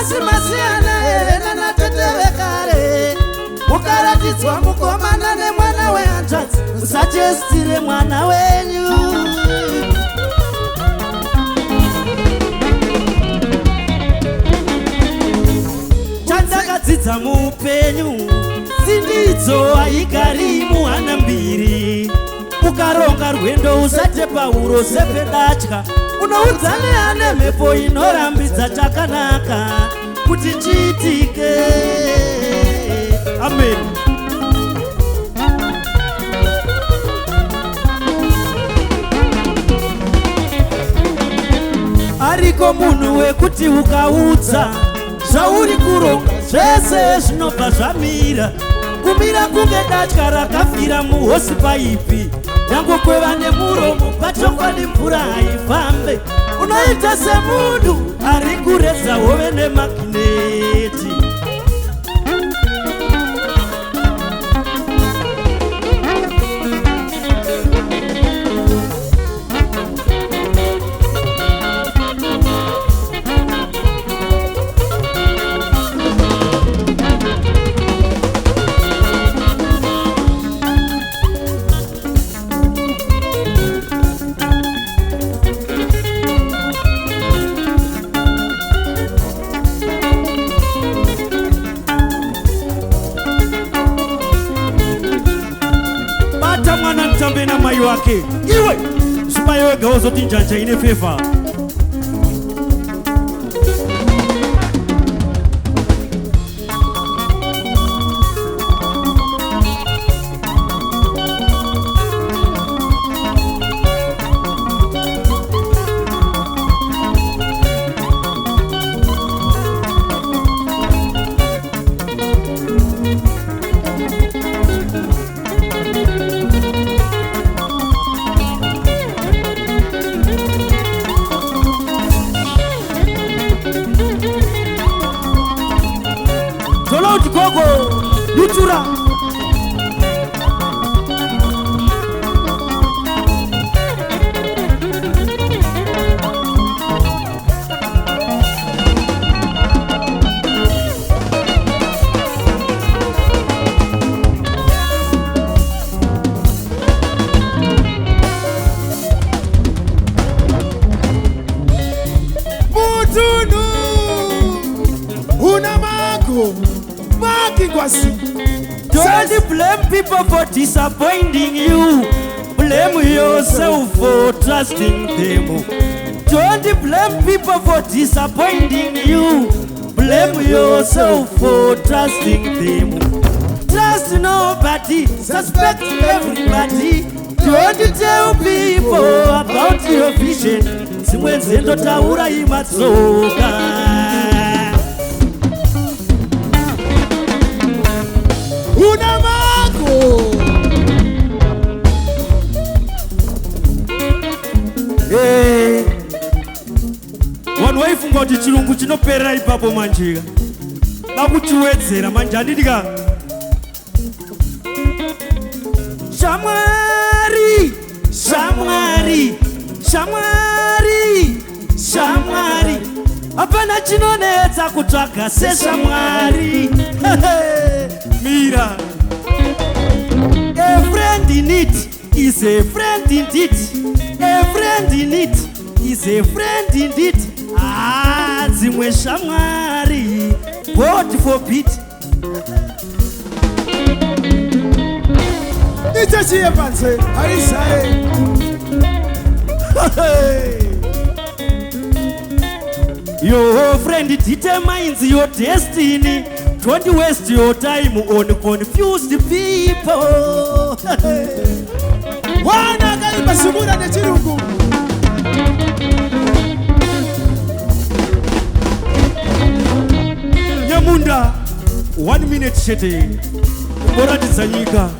asi masiyana here nanatete vekare mukaratidzwa mukomana nemwana wehanzvadzi musachesitire mwana wenyu chandakadzidza muupenyu sindidzo haigari muhana mbiri ukaronga rwendo usatepa uro sepedatya unoudza neane mhepo inorambidza chakanaka kuti chiitike amen ariko munhu wekuti ukaudza zvauri kuronga zvese zvinobva zvamira kumira kunge datya rakafira muhosi paipi yangokweva nemuromo pachongwani mvura haifambe unoita semunhu ari kureza hove nemagneti na mai wake iwe sipayo gaozo tinjanja ine fefa Gogo, Lutura. Mutunu, una mago. Don't blame people for disappointing you. Blame yourself for trusting them. Don't blame people for disappointing you. Blame yourself for trusting them. Trust nobody, suspect everybody. Don't tell people about your vision. Simwenze ndotaura imatsoka. Una mago. Vanhu vaifunga kuti chirungu chinoperera ipapo manjika vakuchiwedzera manje handidika shamwari shamwari shamwari shamwari hapana chinonetsa kutsvaga seshamwari mira a friend in it is a friend indeed a friend in it is a friend indeed dzimwe shamwari God forbid ichachiye panze aisaye your friend determines your destiny. Don't waste your time on confused people. Wana kaimba sumura ne chirungu. Nyamunda 1 minute chete. Bora tizanyika.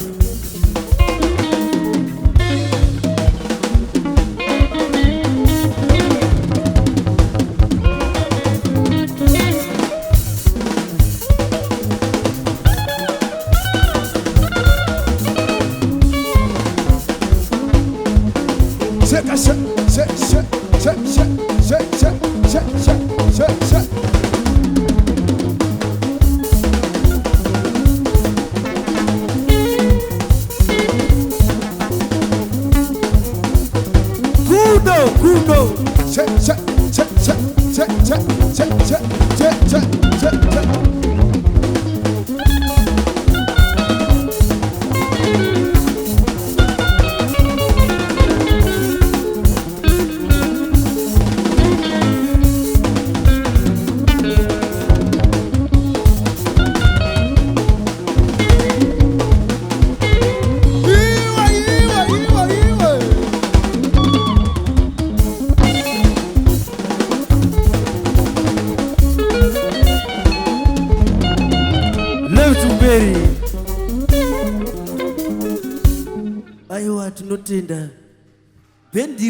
Aiwa tinotenda bendi